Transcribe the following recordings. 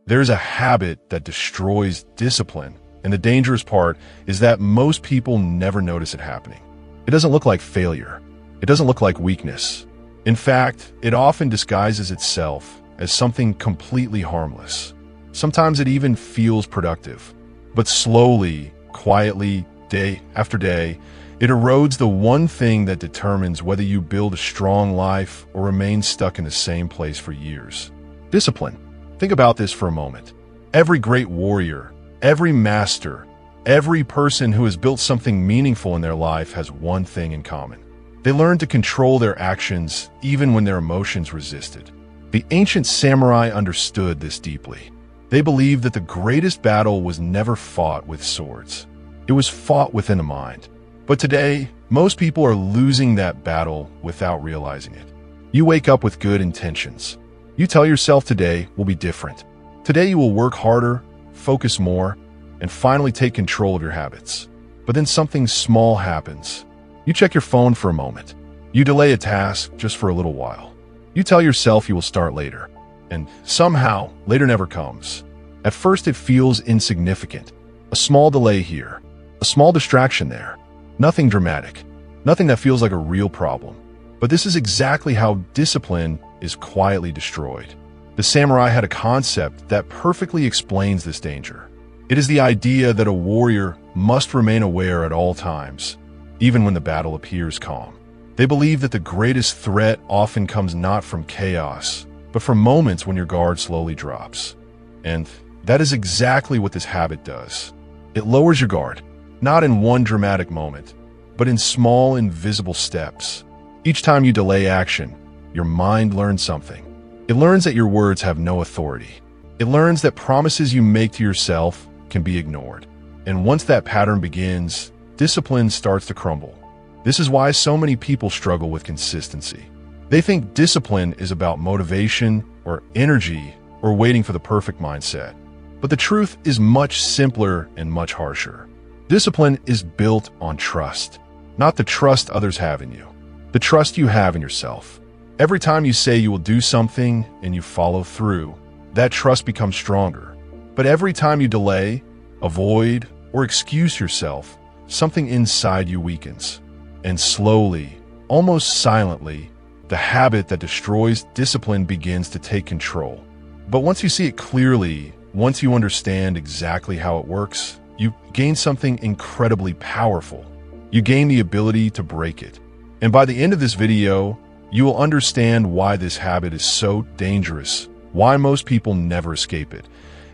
There's a habit that destroys discipline, and the dangerous part is that most people never notice it happening. It doesn't look like failure. It doesn't look like weakness. In fact, it often disguises itself as something completely harmless. Sometimes it even feels productive. But slowly, quietly, day after day, it erodes the one thing that determines whether you build a strong life or remain stuck in the same place for years. Discipline. Think about this for a moment. Every great warrior, every master, every person who has built something meaningful in their life has one thing in common. They learned to control their actions even when their emotions resisted. The ancient samurai understood this deeply. They believed that the greatest battle was never fought with swords. It was fought within the mind. But today, most people are losing that battle without realizing it. You wake up with good intentions. You tell yourself today will be different. Today you will work harder, focus more, and finally take control of your habits. But then something small happens. You check your phone for a moment. You delay a task just for a little while. You tell yourself you will start later. And somehow, later never comes. At first it feels insignificant. A small delay here. A small distraction there. Nothing dramatic. Nothing that feels like a real problem. But this is exactly how discipline is quietly destroyed. The samurai had a concept that perfectly explains this danger. It is the idea that a warrior must remain aware at all times, even when the battle appears calm. They believe that the greatest threat often comes not from chaos, but from moments when your guard slowly drops. And that is exactly what this habit does. It lowers your guard, not in one dramatic moment, but in small, invisible steps. Each time you delay action, your mind learns something. It learns that your words have no authority. It learns that promises you make to yourself can be ignored. And once that pattern begins, discipline starts to crumble. This is why so many people struggle with consistency. They think discipline is about motivation or energy or waiting for the perfect mindset. But the truth is much simpler and much harsher. Discipline is built on trust, not the trust others have in you, the trust you have in yourself. Every time you say you will do something and you follow through, that trust becomes stronger. But every time you delay, avoid, or excuse yourself, something inside you weakens. And slowly, almost silently, the habit that destroys discipline begins to take control. But once you see it clearly, once you understand exactly how it works, you gain something incredibly powerful. You gain the ability to break it. And by the end of this video, you will understand why this habit is so dangerous, why most people never escape it,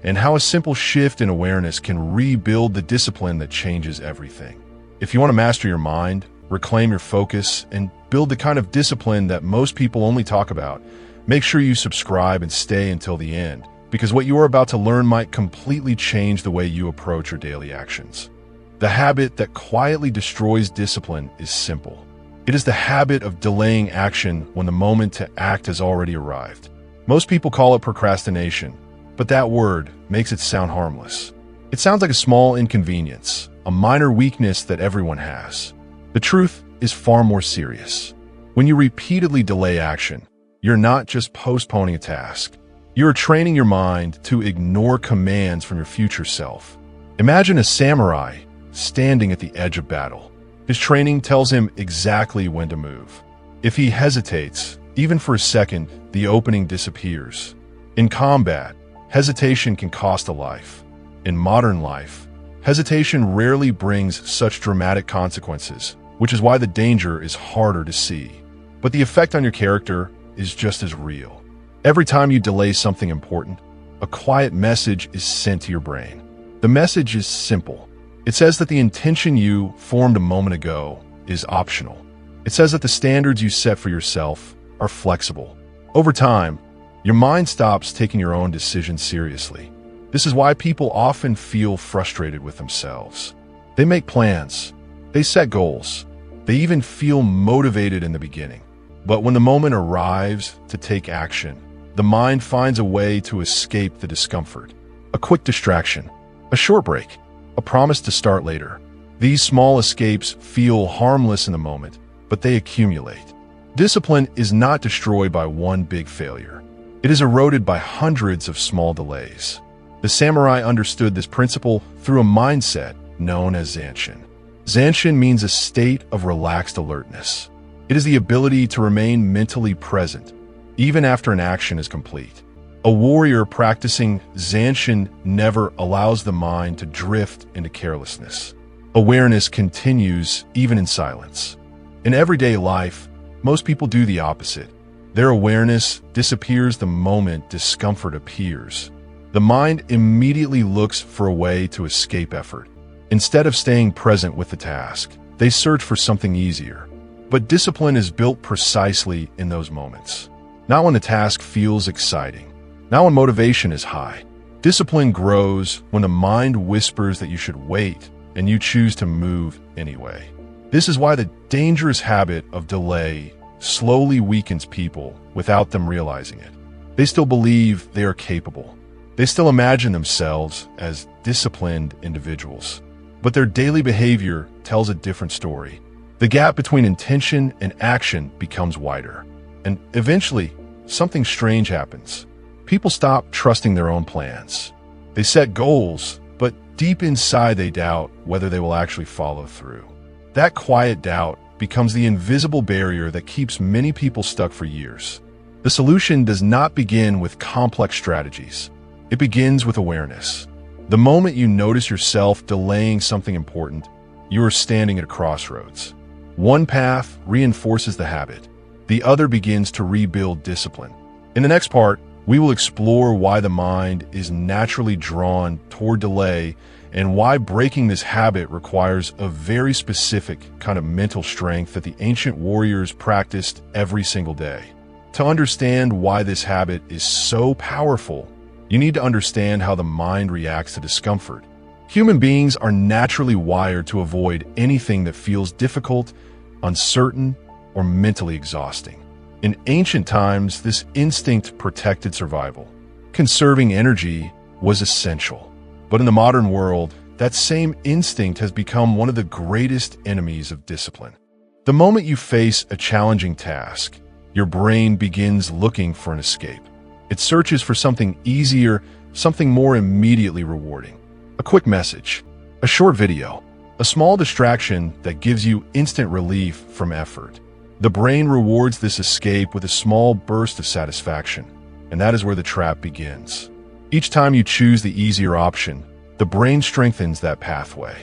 and how a simple shift in awareness can rebuild the discipline that changes everything. If you want to master your mind, reclaim your focus, and build the kind of discipline that most people only talk about, make sure you subscribe and stay until the end, because what you are about to learn might completely change the way you approach your daily actions. The habit that quietly destroys discipline is simple. It is the habit of delaying action when the moment to act has already arrived. Most people call it procrastination, but that word makes it sound harmless. It sounds like a small inconvenience, a minor weakness that everyone has. The truth is far more serious. When you repeatedly delay action, you're not just postponing a task. You're training your mind to ignore commands from your future self. Imagine a samurai standing at the edge of battle. His training tells him exactly when to move. If he hesitates, even for a second, the opening disappears. In combat, hesitation can cost a life. In modern life, hesitation rarely brings such dramatic consequences, which is why the danger is harder to see. But the effect on your character is just as real. Every time you delay something important, a quiet message is sent to your brain. The message is simple. It says that the intention you formed a moment ago is optional. It says that the standards you set for yourself are flexible. Over time, your mind stops taking your own decisions seriously. This is why people often feel frustrated with themselves. They make plans, they set goals, they even feel motivated in the beginning. But when the moment arrives to take action, the mind finds a way to escape the discomfort. A quick distraction, a short break, a promise to start later. These small escapes feel harmless in the moment, but they accumulate. Discipline is not destroyed by one big failure. It is eroded by hundreds of small delays. The samurai understood this principle through a mindset known as zanshin. Zanshin means a state of relaxed alertness. It is the ability to remain mentally present, even after an action is complete. A warrior practicing zanshin never allows the mind to drift into carelessness. Awareness continues even in silence. In everyday life, most people do the opposite. Their awareness disappears the moment discomfort appears. The mind immediately looks for a way to escape effort. Instead of staying present with the task, they search for something easier. But discipline is built precisely in those moments. Not when the task feels exciting, not when motivation is high. Discipline grows when the mind whispers that you should wait and you choose to move anyway. This is why the dangerous habit of delay slowly weakens people without them realizing it. They still believe they are capable. They still imagine themselves as disciplined individuals. But their daily behavior tells a different story. The gap between intention and action becomes wider. And eventually, something strange happens. People stop trusting their own plans. They set goals, but deep inside they doubt whether they will actually follow through. That quiet doubt becomes the invisible barrier that keeps many people stuck for years. The solution does not begin with complex strategies. It begins with awareness. The moment you notice yourself delaying something important, you are standing at a crossroads. One path reinforces the habit. The other begins to rebuild discipline. In the next part, we will explore why the mind is naturally drawn toward delay and why breaking this habit requires a very specific kind of mental strength that the ancient warriors practiced every single day. To understand why this habit is so powerful, you need to understand how the mind reacts to discomfort. Human beings are naturally wired to avoid anything that feels difficult, uncertain, or mentally exhausting. In ancient times, this instinct protected survival. Conserving energy was essential. But in the modern world, that same instinct has become one of the greatest enemies of discipline. The moment you face a challenging task, your brain begins looking for an escape. It searches for something easier, something more immediately rewarding. A quick message, a short video, a small distraction that gives you instant relief from effort. The brain rewards this escape with a small burst of satisfaction, and that is where the trap begins. Each time you choose the easier option, the brain strengthens that pathway.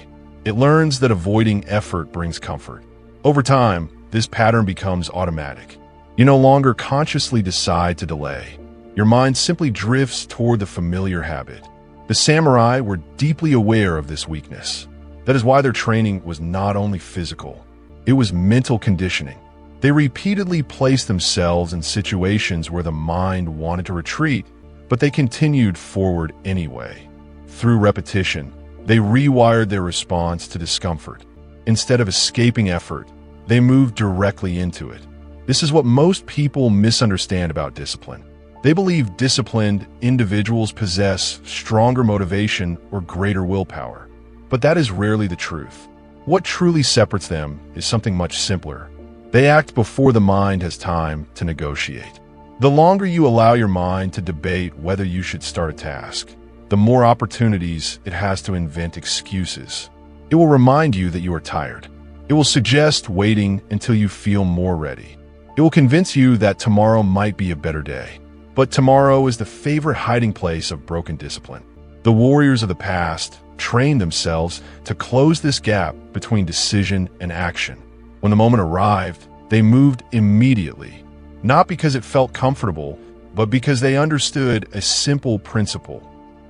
It learns that avoiding effort brings comfort. Over time, this pattern becomes automatic. You no longer consciously decide to delay. Your mind simply drifts toward the familiar habit. The samurai were deeply aware of this weakness. That is why their training was not only physical, it was mental conditioning. They repeatedly placed themselves in situations where the mind wanted to retreat, but they continued forward anyway. Through repetition, they rewired their response to discomfort. Instead of escaping effort, they moved directly into it. This is what most people misunderstand about discipline. They believe disciplined individuals possess stronger motivation or greater willpower. But that is rarely the truth. What truly separates them is something much simpler. They act before the mind has time to negotiate. The longer you allow your mind to debate whether you should start a task, the more opportunities it has to invent excuses. It will remind you that you are tired. It will suggest waiting until you feel more ready. It will convince you that tomorrow might be a better day. But tomorrow is the favorite hiding place of broken discipline. The warriors of the past trained themselves to close this gap between decision and action. When the moment arrived, they moved immediately, not because it felt comfortable, but because they understood a simple principle.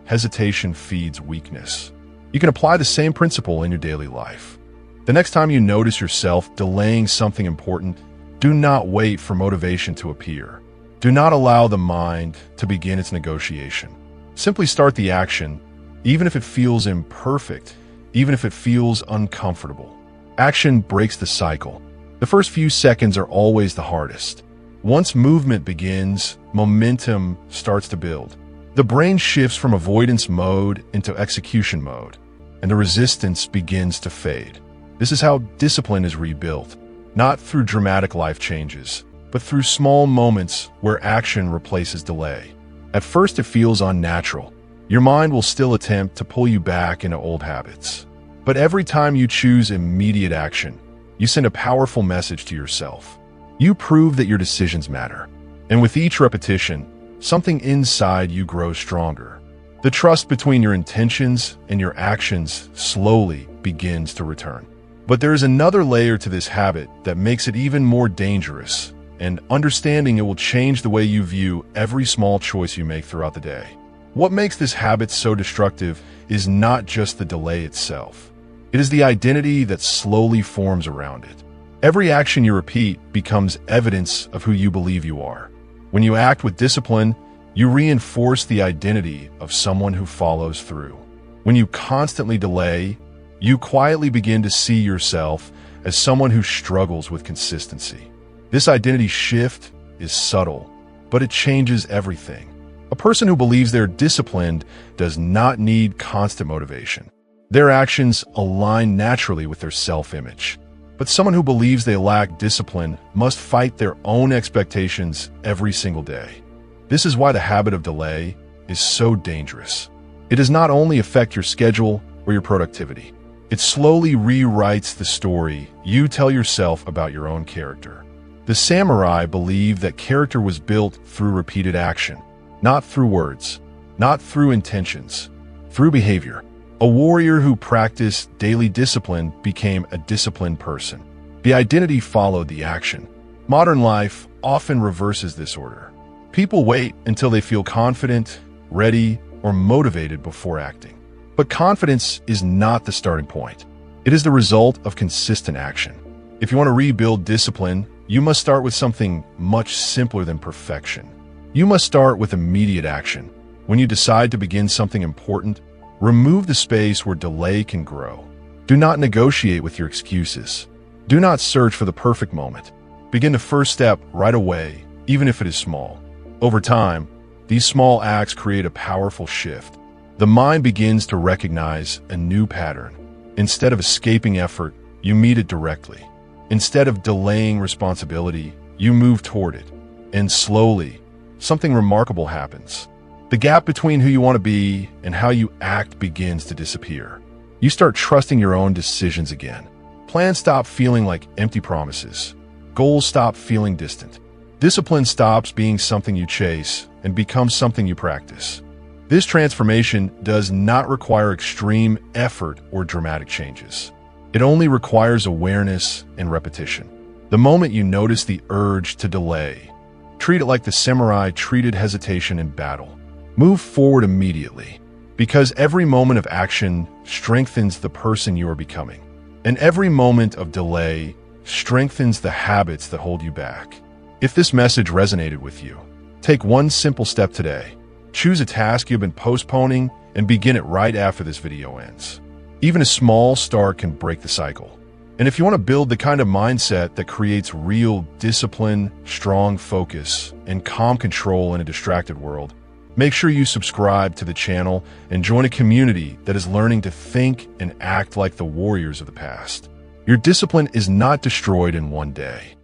Hesitation feeds weakness. You can apply the same principle in your daily life. The next time you notice yourself delaying something important, do not wait for motivation to appear. Do not allow the mind to begin its negotiation. Simply start the action, even if it feels imperfect, even if it feels uncomfortable. Action breaks the cycle. The first few seconds are always the hardest. Once movement begins, momentum starts to build. The brain shifts from avoidance mode into execution mode, and the resistance begins to fade. This is how discipline is rebuilt, not through dramatic life changes, but through small moments where action replaces delay. At first, it feels unnatural. Your mind will still attempt to pull you back into old habits. But every time you choose immediate action, you send a powerful message to yourself. You prove that your decisions matter. And with each repetition, something inside you grows stronger. The trust between your intentions and your actions slowly begins to return. But there is another layer to this habit that makes it even more dangerous, and understanding it will change the way you view every small choice you make throughout the day. What makes this habit so destructive is not just the delay itself. It is the identity that slowly forms around it. Every action you repeat becomes evidence of who you believe you are. When you act with discipline, you reinforce the identity of someone who follows through. When you constantly delay, you quietly begin to see yourself as someone who struggles with consistency. This identity shift is subtle, but it changes everything. A person who believes they're disciplined does not need constant motivation. Their actions align naturally with their self-image. But someone who believes they lack discipline must fight their own expectations every single day. This is why the habit of delay is so dangerous. It does not only affect your schedule or your productivity. It slowly rewrites the story you tell yourself about your own character. The samurai believed that character was built through repeated action, not through words, not through intentions, through behavior. A warrior who practiced daily discipline became a disciplined person. The identity followed the action. Modern life often reverses this order. People wait until they feel confident, ready, or motivated before acting. But confidence is not the starting point. It is the result of consistent action. If you want to rebuild discipline, you must start with something much simpler than perfection. You must start with immediate action. When you decide to begin something important, remove the space where delay can grow. Do not negotiate with your excuses. Do not search for the perfect moment. Begin the first step right away, even if it is small. Over time, these small acts create a powerful shift. The mind begins to recognize a new pattern. Instead of escaping effort, you meet it directly. Instead of delaying responsibility, you move toward it. And slowly, something remarkable happens. The gap between who you want to be and how you act begins to disappear. You start trusting your own decisions again. Plans stop feeling like empty promises. Goals stop feeling distant. Discipline stops being something you chase and becomes something you practice. This transformation does not require extreme effort or dramatic changes. It only requires awareness and repetition. The moment you notice the urge to delay, treat it like the samurai treated hesitation in battle. Move forward immediately, because every moment of action strengthens the person you are becoming, and every moment of delay strengthens the habits that hold you back. If this message resonated with you, take one simple step today. Choose a task you've been postponing and begin it right after this video ends. Even a small start can break the cycle. And if you want to build the kind of mindset that creates real discipline, strong focus, and calm control in a distracted world, make sure you subscribe to the channel and join a community that is learning to think and act like the warriors of the past. Your discipline is not destroyed in one day.